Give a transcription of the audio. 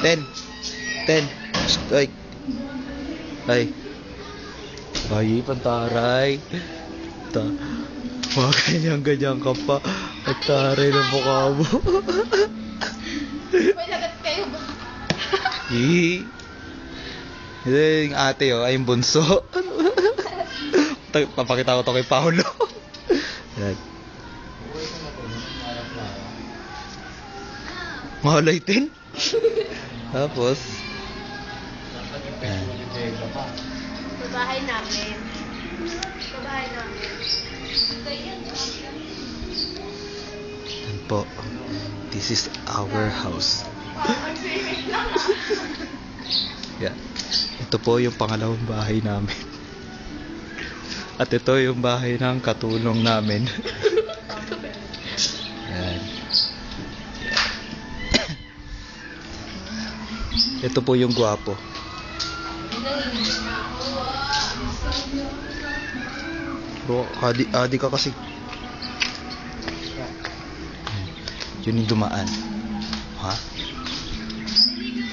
Ten. Ay. Ay. Ay, pantaray. Mga ganyan ka pa. At taray na mukha mo. May lagat kayo ba? Yung ate ay yung bunso. Papakita ko to kay Paolo. Yan. Mahalay din. Tapos yan. Sa bahay namin. Yan po. This is our house. Yan. Ito po yung pangalawang bahay namin. At ito yung bahay ng katulong namin. Yan. Ito po yung gwapo. Bro, adi ka kasi. Yun yung dumaan. Ha?